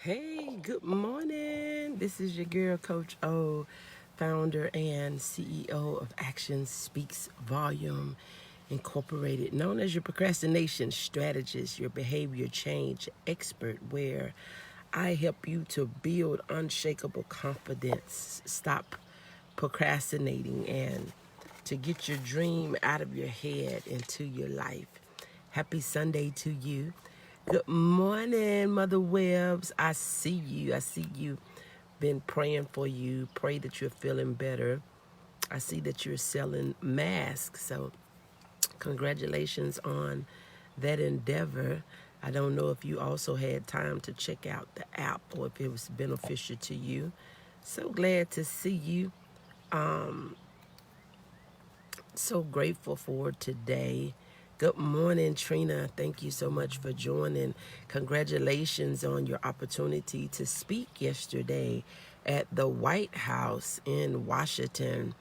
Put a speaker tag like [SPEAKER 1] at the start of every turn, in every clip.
[SPEAKER 1] Hey, good morning. This is your girl, Coach O, founder and CEO of Action Speaks Volume Incorporated, known as your procrastination strategist, your behavior change expert, where I help you to build unshakable confidence, stop procrastinating, and to get your dream out of your head into your life. Happy Sunday to you. Good morning, Mother Webbs. I see you. Been praying for you. Pray that you're feeling better. I see that you're selling masks. So congratulations on that endeavor. I don't know if you also had time to check out the app or if it was beneficial to you. So glad to see you. So grateful for today. Good morning, Trina. Thank you so much for joining. Congratulations on your opportunity to speak yesterday at the White House in Washington.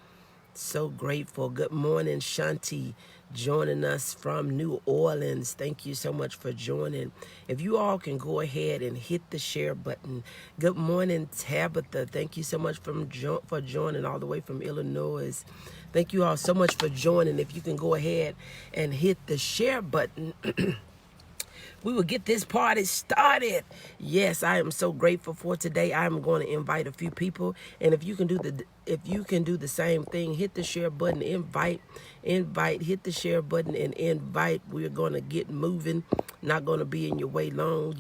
[SPEAKER 1] So grateful. Good morning, Shanti, joining us from New Orleans. Thank you so much for joining. If you all can go ahead and hit the share button. Good morning, Tabitha. Thank you so much for joining all the way from Illinois. Thank you all so much for joining. If you can go ahead and hit the share button, we will get this party started. Yes, I am so grateful for today. I'm going to invite a few people, and if you can do the same thing, hit the share button, invite, hit the share button and invite. We're going to get moving. Not going to be in your way long,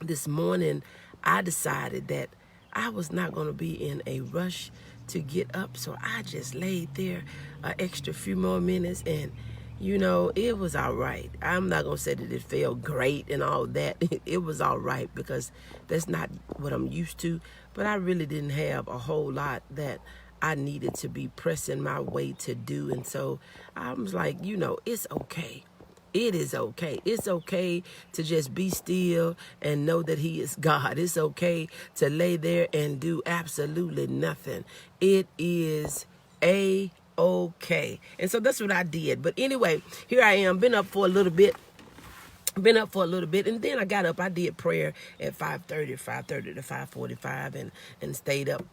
[SPEAKER 1] This morning, I decided that I was not going to be in a rush to get up, so I just laid there an extra few more minutes, and it was all right. I'm not going to say that it felt great and all that. It was all right because that's not what I'm used to, but I really didn't have a whole lot that I needed to be pressing my way to do, and so I was like, it's okay. It is okay. It's okay to just be still and know that He is God. It's okay to lay there and do absolutely nothing. It is okay. And so that's what I did. But anyway, here I am. Been up for a little bit, and then I got up. I did prayer at 5:30 to 5:45, and stayed up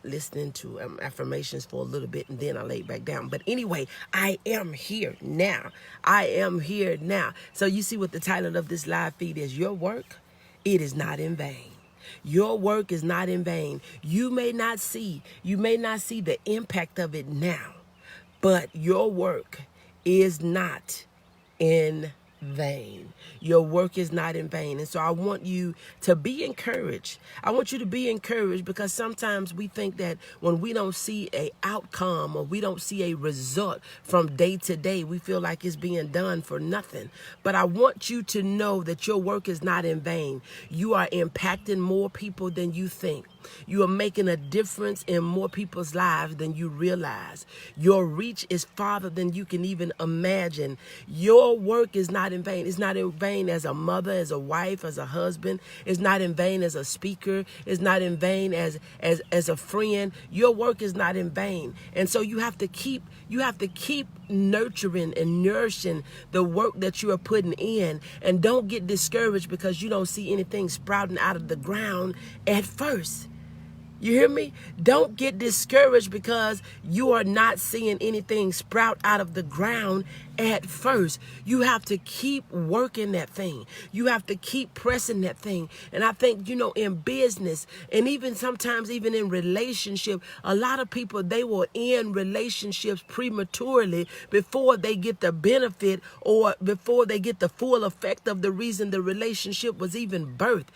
[SPEAKER 1] listening to affirmations for a little bit, and then I laid back down. But anyway, I am here now. So you see what the title of this live feed is: Your work, it is not in vain. Your work is not in vain. You may not see the impact of it now, but your work is not in vain. Your work is not in vain. And so I want you to be encouraged. I want you to be encouraged because sometimes we think that when we don't see an outcome or we don't see a result from day to day, we feel like it's being done for nothing. But I want you to know that your work is not in vain. You are impacting more people than you think. You are making a difference in more people's lives than you realize. Your reach is farther than you can even imagine. Your work is not in vain. It's not in vain as a mother, as a wife, as a husband. It's not in vain as a speaker. It's not in vain as a friend. Your work is not in vain. And so you have to keep nurturing and nourishing the work that you are putting in, and don't get discouraged because you don't see anything sprouting out of the ground at first. You hear me? Don't get discouraged because you are not seeing anything sprout out of the ground at first. You have to keep working that thing. You have to keep pressing that thing. And I think, in business and even sometimes even in relationship, a lot of people, they will end relationships prematurely before they get the benefit or before they get the full effect of the reason the relationship was even birthed.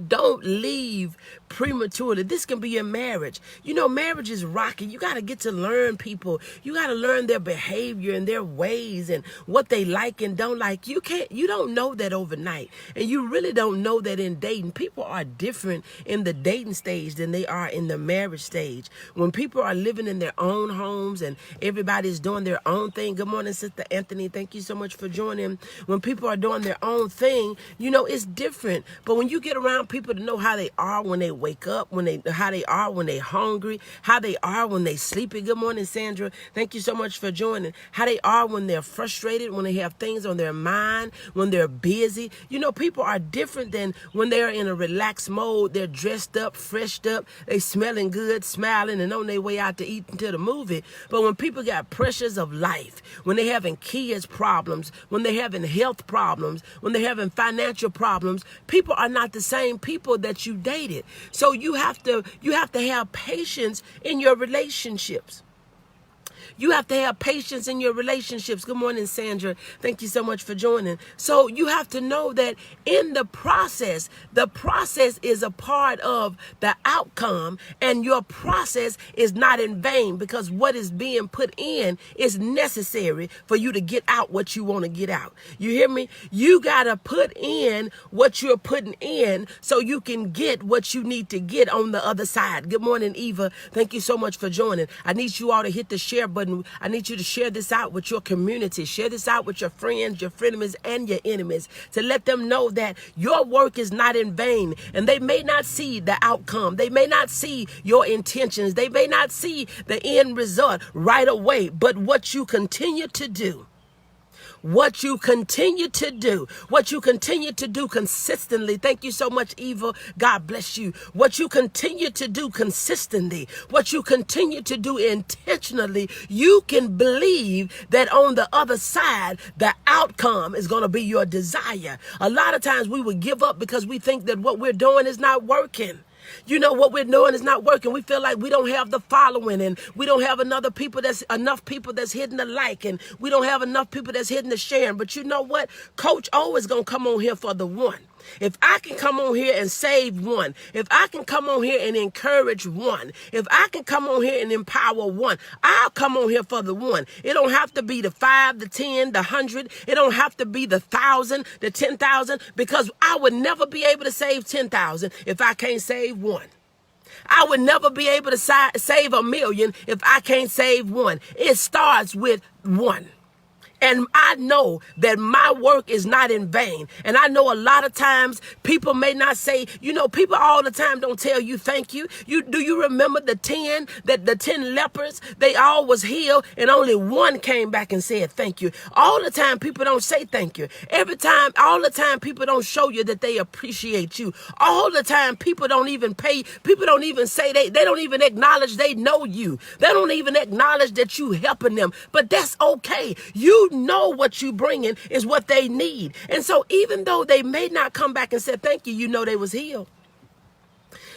[SPEAKER 1] Don't leave prematurely. This can be in marriage. Marriage is rocky. You got to get to learn people. You got to learn their behavior and their ways and what they like and don't like. You don't know that overnight. And you really don't know that in dating. People are different in the dating stage than they are in the marriage stage. When people are living in their own homes and everybody's doing their own thing. Good morning, Sister Anthony. Thank you so much for joining. When people are doing their own thing, it's different. But when you get around people to know how they are when they wake up, how they are when they're hungry, how they are when they sleepy. Good morning, Sandra. Thank you so much for joining. How they are when they're frustrated, when they have things on their mind, when they're busy. You know, people are different than when they're in a relaxed mode. They're dressed up, freshed up, they smelling good, smiling, and on their way out to eat into the movie. But when people got pressures of life, when they're having kids problems, when they're having health problems, when they're having financial problems, people are not the same people that you dated. So you have to have patience in your relationships. You have to have patience in your relationships. Good morning, Sandra. Thank you so much for joining. So you have to know that in the process is a part of the outcome, and your process is not in vain, because what is being put in is necessary for you to get out what you want to get out. You hear me? You got to put in what you're putting in so you can get what you need to get on the other side. Good morning, Eva. Thank you so much for joining. I need you all to hit the share button. I need you to share this out with your community. Share this out with your friends, your frenemies, and your enemies, to let them know that your work is not in vain. And they may not see the outcome. They may not see your intentions. They may not see the end result right away. But what you continue to do, what you continue to do consistently. Thank you so much, Eva. God bless you. What you continue to do consistently, what you continue to do intentionally, you can believe that on the other side, the outcome is going to be your desire. A lot of times we would give up because we think that what we're doing is not working. You know, what we're doing is not working. We feel like we don't have the following, and we don't have enough people that's hitting the like, and we don't have enough people that's hitting the sharing. But you know what? Coach O is going to come on here for the one. If I can come on here and save one, if I can come on here and encourage one, if I can come on here and empower one, I'll come on here for the one. It don't have to be the 5, the 10, the 100. It don't have to be the 1,000, the 10,000, because I would never be able to save 10,000 if I can't save one. I would never be able to save 1,000,000 if I can't save one. It starts with one. And I know that my work is not in vain. And I know a lot of times people may not say, you know, people all the time don't tell you thank you. Do you remember the 10 lepers? They all was healed and only one came back and said thank you. All the time people don't say thank you. All the time people don't show you that they appreciate you. All the time people don't even pay. People don't even say they don't even acknowledge they know you. They don't even acknowledge that you helping them. But that's okay. You know what you bringing is what they need. And so even though they may not come back and say thank you, you know they was healed.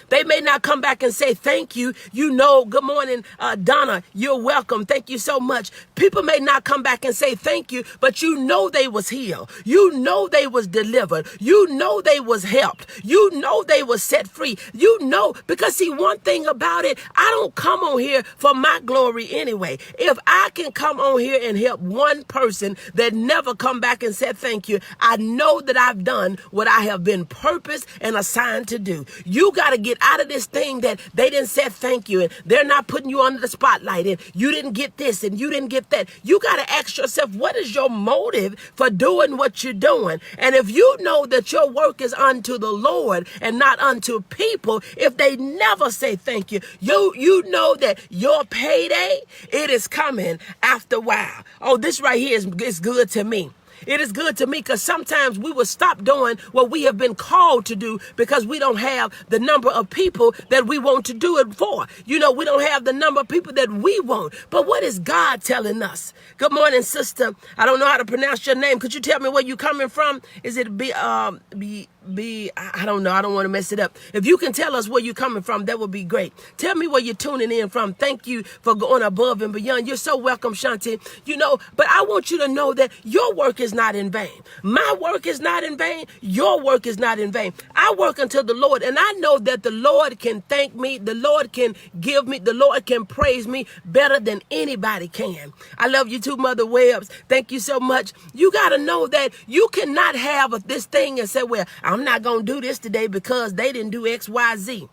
[SPEAKER 1] They may not come back and say thank you. You know, good morning, Donna, you're welcome. Thank you so much. People may not come back and say thank you, but you know they was healed. You know they was delivered. You know they was helped. You know they was set free. You know, because see, one thing about it, I don't come on here for my glory anyway. If I can come on here and help one person that never come back and said thank you, I know that I've done what I have been purposed and assigned to do. You got to get out of this thing that they didn't say thank you and they're not putting you under the spotlight and you didn't get this and you didn't get that. You got to ask yourself, what is your motive for doing what you're doing? And if you know that your work is unto the Lord and not unto people, if they never say thank you, you know that your payday, it is coming after a while. Oh, this right here is good to me. It is good to me because sometimes we will stop doing what we have been called to do because we don't have the number of people that we want to do it for. You know, we don't have the number of people that we want. But what is God telling us? Good morning, sister. I don't know how to pronounce your name. Could you tell me where you're coming from? Is it I don't know. I don't want to mess it up. If you can tell us where you're coming from, that would be great. Tell me where you're tuning in from. Thank you for going above and beyond. You're so welcome, Shanti. You know, but I want you to know that your work is not in vain. My work is not in vain. Your work is not in vain. I work unto the Lord, and I know that the Lord can thank me. The Lord can give me. The Lord can praise me better than anybody can. I love you too, Mother Webbs. Thank you so much. You got to know that you cannot have this thing and say, well, I'm not going to do this today because they didn't do X, Y, Z.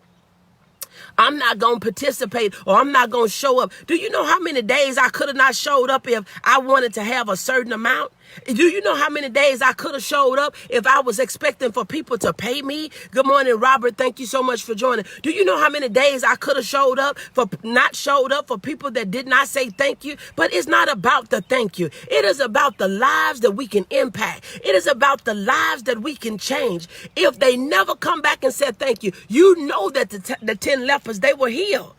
[SPEAKER 1] I'm not going to participate or I'm not going to show up. Do you know how many days I could have not showed up if I wanted to have a certain amount? Do you know how many days I could have showed up if I was expecting for people to pay me? Good morning, Robert. Thank you so much for joining. Do you know how many days I could have showed up for people that did not say thank you? But it's not about the thank you. It is about the lives that we can impact. It is about the lives that we can change. If they never come back and said thank you, you know that the 10 lepers, they were healed.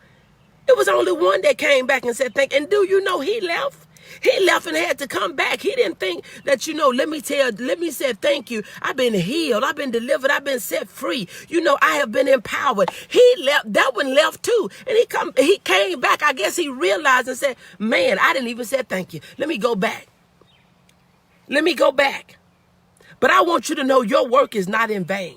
[SPEAKER 1] It was only one that came back and said thank you. And do you know he left? He left and had to come back. He didn't think that, let me say thank you. I've been healed. I've been delivered. I've been set free. I have been empowered. He left. That one left too. And he came back. I guess he realized and said, man, I didn't even say thank you. Let me go back. But I want you to know your work is not in vain.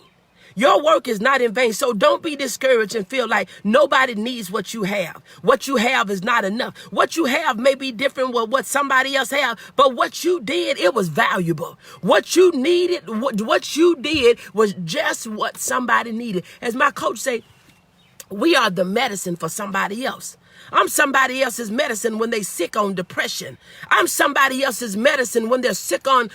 [SPEAKER 1] Your work is not in vain. So don't be discouraged and feel like nobody needs what you have. What you have is not enough. What you have may be different with what somebody else have, but what you did, it was valuable. What you needed, what you did was just what somebody needed. As my coach say, we are the medicine for somebody else. I'm somebody else's medicine when they sick on depression. I'm somebody else's medicine when they're sick on,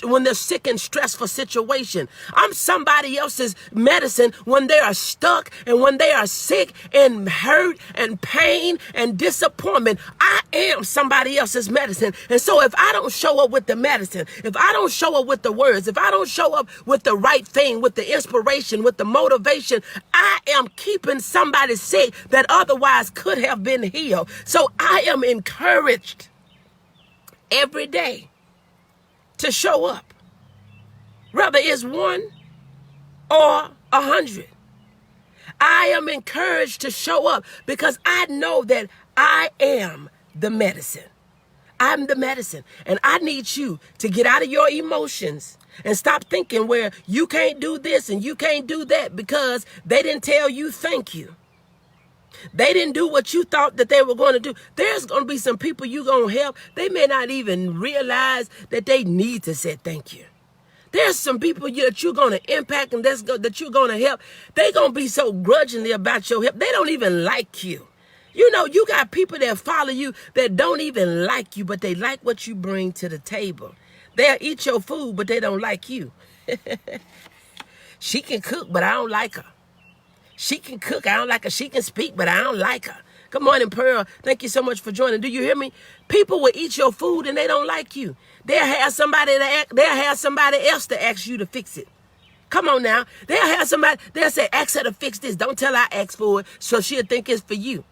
[SPEAKER 1] when they're sick in stressful situation. I'm somebody else's medicine when they are stuck and when they are sick and hurt and pain and disappointment. I am somebody else's medicine. And so if I don't show up with the medicine, if I don't show up with the words, if I don't show up with the right thing, with the inspiration, with the motivation, I am keeping somebody sick that otherwise could have been healed. So I am encouraged every day to show up, whether it's 1 or 100. I am encouraged to show up because I know that I am the medicine. I'm the medicine. And I need you to get out of your emotions and stop thinking where you can't do this and you can't do that because they didn't tell you thank you. They didn't do what you thought that they were going to do. There's going to be some people you're going to help. They may not even realize that they need to say thank you. There's some people that you're going to impact and that you're going to help. They're going to be so grudgingly about your help. They don't even like you. You got people that follow you that don't even like you, but they like what you bring to the table. They'll eat your food, but they don't like you. She can cook, but I don't like her. She can cook, I don't like her. She can speak, but I don't like her. Good morning, Pearl. Thank you so much for joining. Do you hear me? People will eat your food and they don't like you. They'll have somebody else to ask you to fix it. Come on now. They'll say, ask her to fix this. Don't tell her I asked for it, so she'll think it's for you.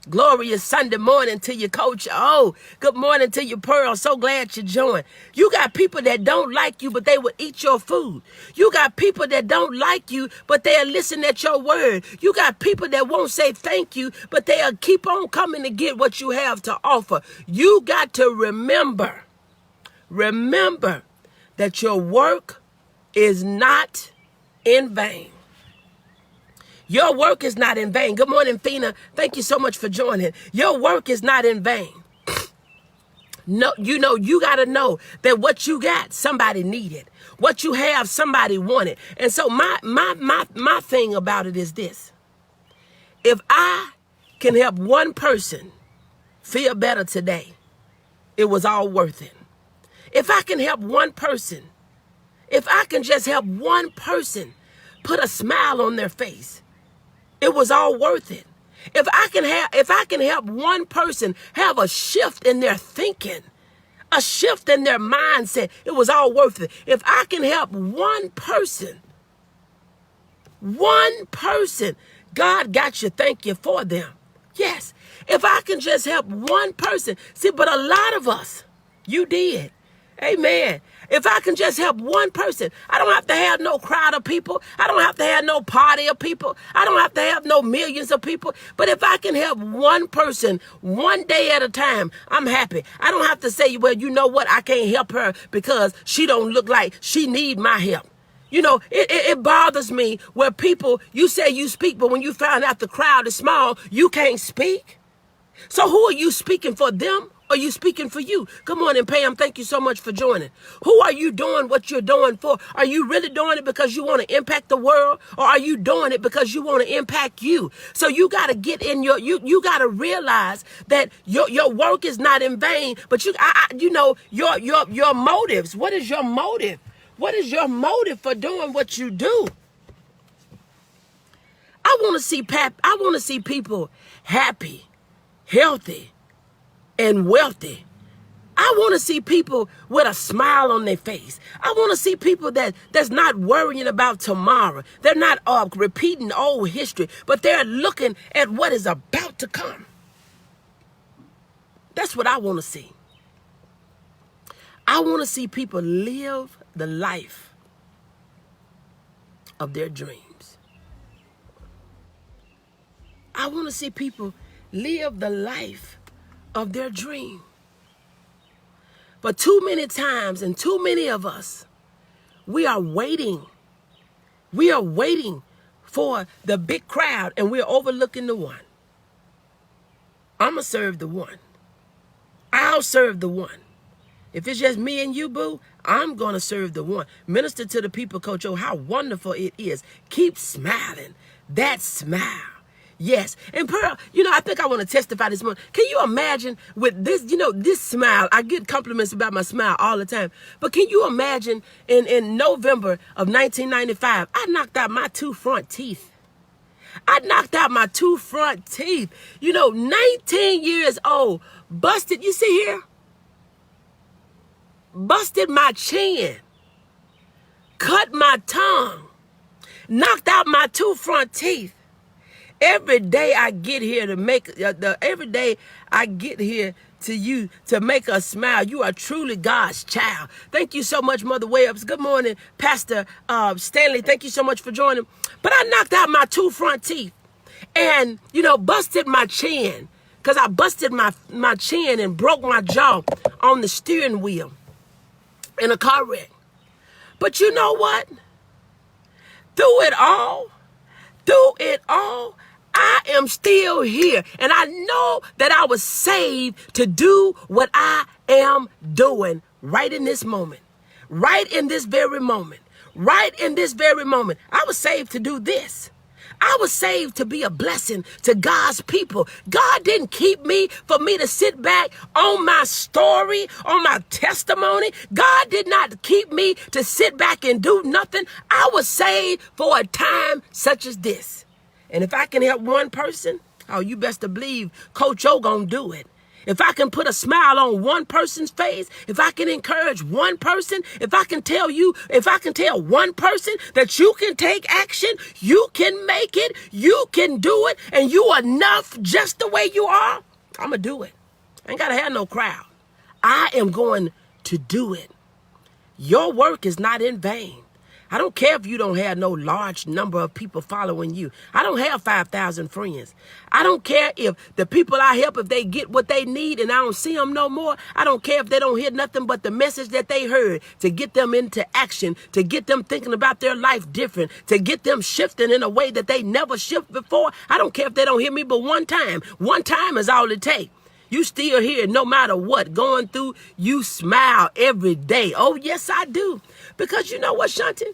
[SPEAKER 1] Glorious Sunday morning to you, Coach. Oh, good morning to you, Pearl. So glad you joined. You got people that don't like you, but they will eat your food. You got people that don't like you, but they'll listen at your word. You got people that won't say thank you, but they'll keep on coming to get what you have to offer. You got to remember that your work is not in vain. Your work is not in vain. Good morning, Fina. Thank you so much for joining. Your work is not in vain. No, you got to know that what you got, somebody needed. What you have, somebody wanted. And so my thing about it is this. If I can help one person feel better today, it was all worth it. If I can help one person, if I can just help one person put a smile on their face, it was all worth it. If I can help one person have a shift in their thinking, a shift in their mindset, it was all worth it. If I can help one person, God got you. Thank you for them. Yes. If I can just help one person. See, but a lot of us, you did. Amen. If I can just help one person, I don't have to have no crowd of people. I don't have to have no party of people. I don't have to have no millions of people. But if I can help one person one day at a time, I'm happy. I don't have to say, well, you know what? I can't help her because she don't look like she need my help. It bothers me where people, you say you speak, but when you find out the crowd is small, you can't speak. So who are you speaking for, them Are you speaking for you? Good morning, Pam. Thank you so much for joining. Who are you doing what you're doing for? Are you really doing it because you want to impact the world? Or are you doing it because you want to impact you? So you got to get in you got to realize that your work is not in vain, but your motives. What is your motive? What is your motive for doing what you do? I want to see people happy, healthy, and wealthy. I want to see people with a smile on their face. I want to see people that's not worrying about tomorrow. They're not repeating old history, but they're looking at what is about to come. That's what I want to see. I want to see people live the life of their dreams. I want to see people live the life of their dream. But too many times, and too many of us, we are waiting. We are waiting for the big crowd, and we're overlooking the one. I'm going to serve the one. I'll serve the one. If it's just me and you, boo, I'm going to serve the one. Minister to the people, Coach O, how wonderful it is. Keep smiling. That smile. Yes. And Pearl, I think I want to testify this morning. Can you imagine with this, this smile? I get compliments about my smile all the time. But can you imagine in November of 1995, I knocked out my 2 front teeth. 19 years old, busted, you see here? Busted my chin, cut my tongue, knocked out my 2 front teeth. Every day I get here to make every day I get here to you to make us smile. You are truly God's child. Thank you so much, Mother Webbs. Good morning, Pastor Stanley. Thank you so much for joining. But I knocked out my 2 front teeth, and busted my chin because I busted my chin and broke my jaw on the steering wheel in a car wreck. But you know what? Through it all, I am still here. And I know that I was saved to do what I am doing right in this moment. Right in this very moment. Right in this very moment. I was saved to do this. I was saved to be a blessing to God's people. God didn't keep me for me to sit back on my story, on my testimony. God did not keep me to sit back and do nothing. I was saved for a time such as this. And if I can help one person, you best to believe Coach O gonna do it. If I can put a smile on one person's face, if I can encourage one person, if I can tell one person that you can take action, you can make it, you can do it, and you are enough just the way you are, I'm going to do it. I ain't got to have no crowd. I am going to do it. Your work is not in vain. I don't care if you don't have no large number of people following you. I don't have 5,000 friends. I don't care if the people I help, if they get what they need and I don't see them no more. I don't care if they don't hear nothing but the message that they heard to get them into action, to get them thinking about their life different, to get them shifting in a way that they never shifted before. I don't care if they don't hear me but one time. One time is all it takes. You still here no matter what going through, you smile every day. Oh, yes, I do. Because you know what, Shanti?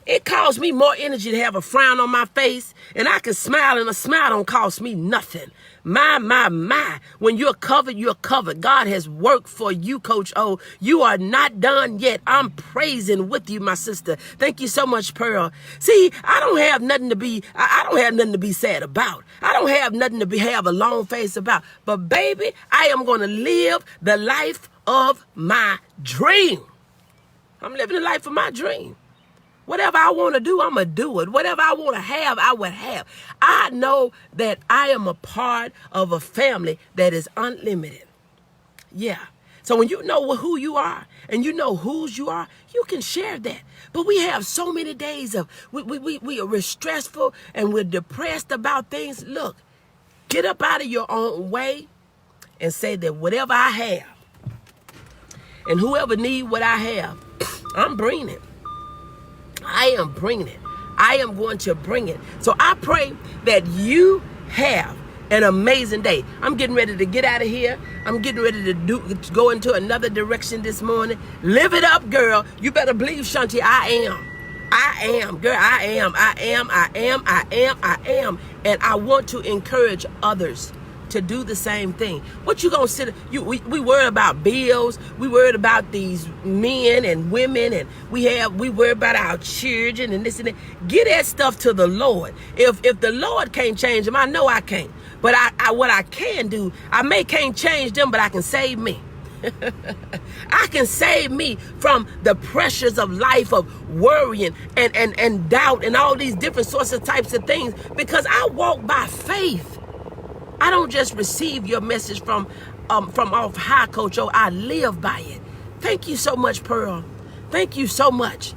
[SPEAKER 1] It costs me more energy to have a frown on my face, and I can smile, and a smile don't cost me nothing. My. When you're covered, you're covered. God has worked for you, Coach O. You are not done yet. I'm praising with you, my sister. Thank you so much, Pearl. See, I don't have nothing to be sad about. I don't have nothing to have a long face about. But baby, I am going to live the life of my dream. I'm living the life of my dream. Whatever I want to do, I'm going to do it. Whatever I want to have, I would have. I know that I am a part of a family that is unlimited. Yeah. So when you know who you are and you know whose you are, you can share that. But we have so many days of, we're stressful and we're depressed about things. Look, get up out of your own way and say that whatever I have and whoever need what I have, I'm bringing it. I am bringing it. I am going to bring it. So I pray that you have an amazing day. I'm getting ready to get out of here. I'm getting ready to go into another direction this morning. Live it up, girl. You better believe, Shanti, I am, girl, I am. And I want to encourage others to do the same thing. What you gonna sit? We worried about bills. We worried about these men and women, and we worry about our children and this and that. Get that stuff to the Lord. If the Lord can't change them, I know I can't. But what I can do, can't change them, but I can save me. I can save me from the pressures of life, of worrying and doubt and all these different sorts of types of things, because I walk by faith. I don't just receive your message from off high, Coach O. I live by it. Thank you so much, Pearl. Thank you so much.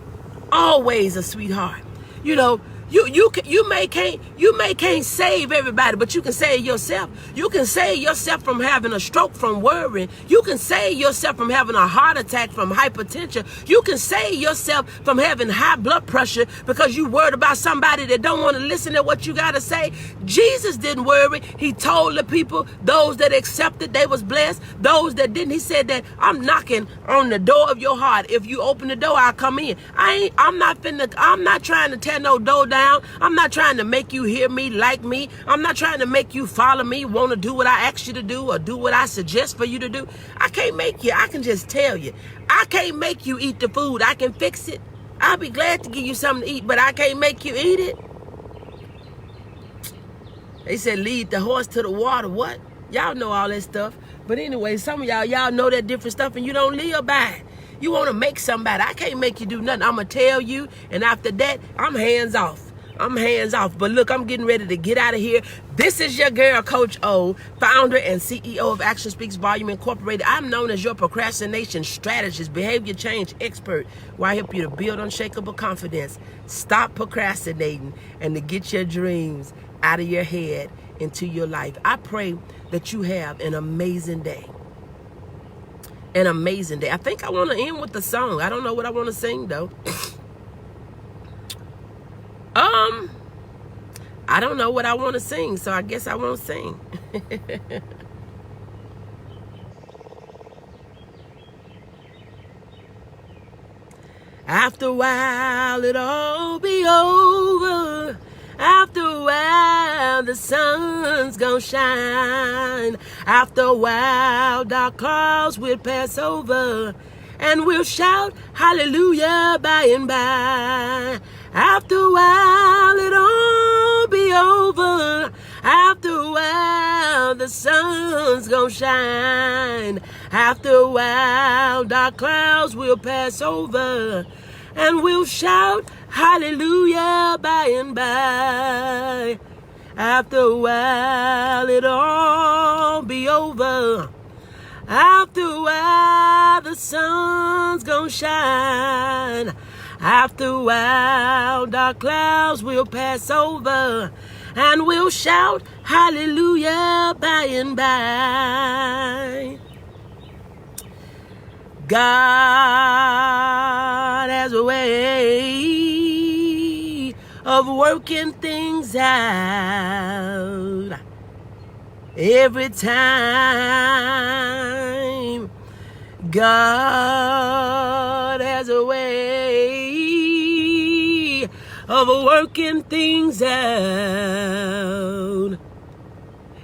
[SPEAKER 1] Always a sweetheart. You know, you may can't save everybody, but you can save yourself. You can save yourself from having a stroke from worrying. You can save yourself from having a heart attack from hypertension. You can save yourself from having high blood pressure because you worried about somebody that don't want to listen to what you got to say. Jesus didn't worry. He told the people, those that accepted, they was blessed. Those that didn't, he said that I'm knocking on the door of your heart. If you open the door, I'll come in. I'm not trying to tear no door down. I'm not trying to make you hear me, like me. I'm not trying to make you follow me, want to do what I ask you to do or do what I suggest for you to do. I can't make you. I can just tell you. I can't make you eat the food. I can fix it. I'll be glad to give you something to eat, but I can't make you eat it. They said lead the horse to the water. What? Y'all know all that stuff. But anyway, some of y'all know that different stuff and you don't live by it. You want to make somebody. I can't make you do nothing. I'm going to tell you, and after that, I'm hands off. But look, I'm getting ready to get out of here. This is your girl, Coach O, founder and CEO of Action Speaks Volume Incorporated. I'm known as your procrastination strategist, behavior change expert, where I help you to build unshakable confidence, stop procrastinating, and to get your dreams out of your head into your life. I pray that you have an amazing day. An amazing day. I think I want to end with the song. I don't know what I want to sing, though. I don't know what I want to sing, so I guess I won't sing. After a while, it'll all be over. After a while, the sun's gonna shine. After a while, dark clouds will pass over, and we'll shout hallelujah by and by. After a while, it'll all be over. After a while, the sun's gonna shine. After a while, dark clouds will pass over, and we'll shout hallelujah by and by. After a while, it'll all be over. After a while, the sun's gonna shine. After a while, dark clouds will pass over, and we'll shout hallelujah by and by. God has a way of working things out every time. God has a way of working things out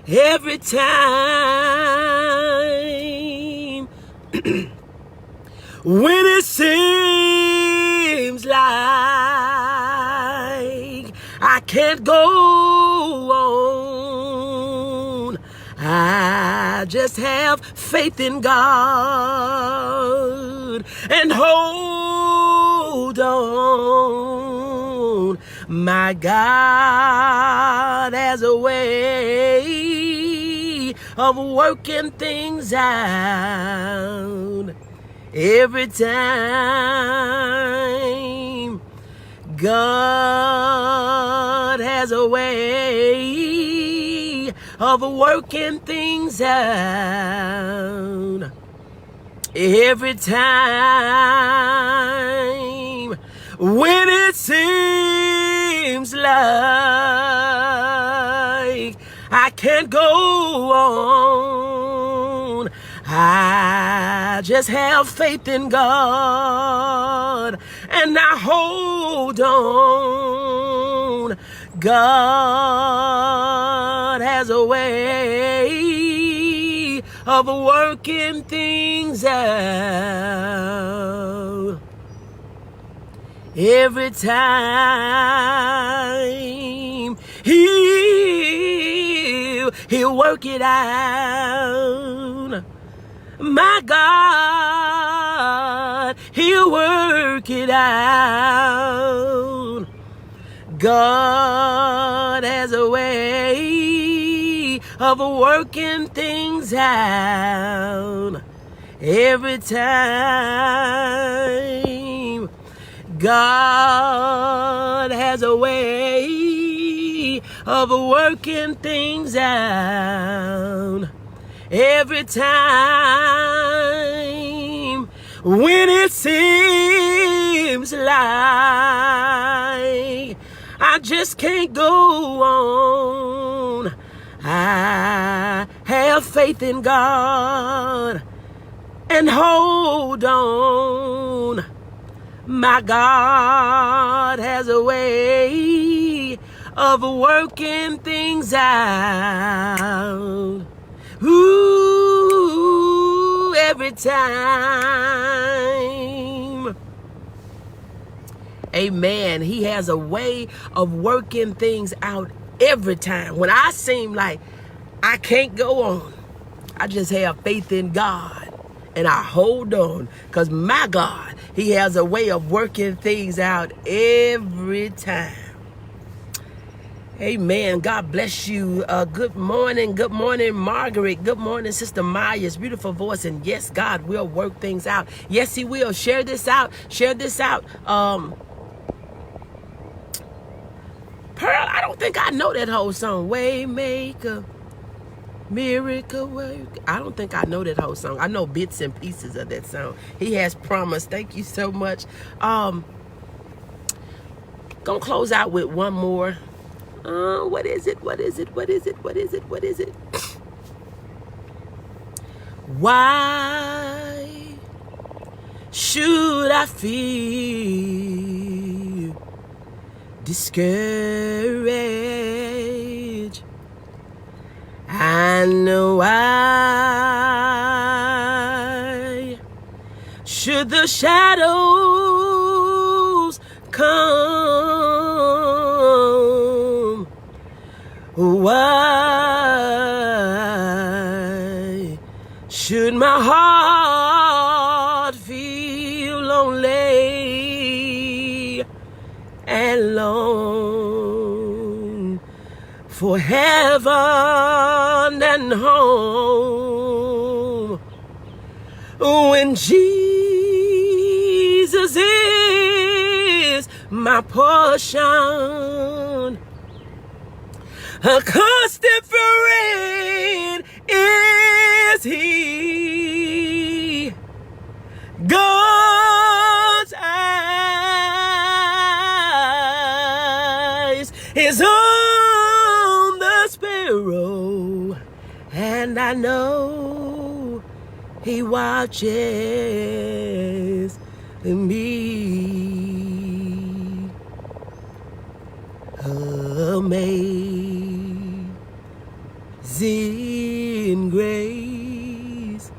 [SPEAKER 1] every time. When it seems like I can't go on, I just have faith in God and hold on. My God has a way of working things out every time. God has a way of working things out every time. When it seems like I can't go on. I just have faith in God, and I hold on. God has a way of working things out. Every time he'll work it out. My God, he'll work it out. God has a way of working things out. Every time God has a way of working things out. Every time when it seems like I just can't go on, I have faith in God and hold on. My God has a way of working things out. Ooh, every time. Amen. He has a way of working things out every time. When I seem like I can't go on, I just have faith in God and I hold on, because my God, he has a way of working things out every time. Amen. God bless you. Good morning. Good morning, Margaret. Good morning, Sister Maya's beautiful voice. And yes, God will work things out. Yes, he will. Share this out. Share this out. Pearl, I don't think I know that whole song. Waymaker, miracle work. I don't think I know that whole song. I know bits and pieces of that song. He has promised. Thank you so much. Gonna close out with one more. What is it? What is it? What is it? What is it? What is it? Why should I feel discouraged? And why should the shadows come? Why should my heart feel lonely and long for heaven and home, when Jesus is my portion? A constant friend is he. God's eyes is on the sparrow, and I know he watches me. Amazing grace,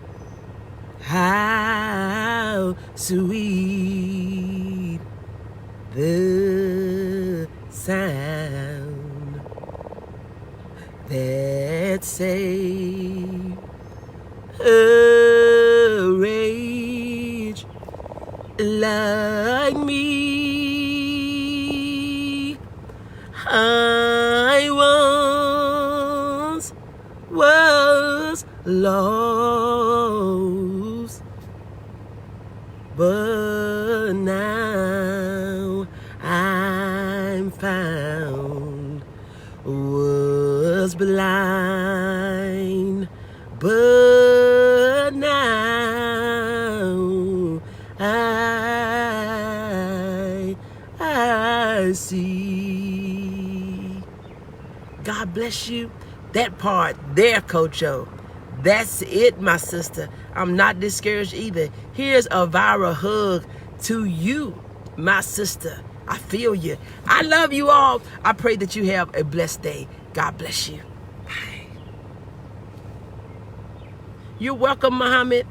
[SPEAKER 1] how sweet the sound that saved a wretch like me. I once was lost, but now I'm found. Was blind, but now I see. God bless you. That part there, Coach O. That's it, my sister. I'm not discouraged either. Here's a viral hug to you, my sister. I feel you. I love you all. I pray that you have a blessed day. God bless you. Bye. You're welcome, Muhammad.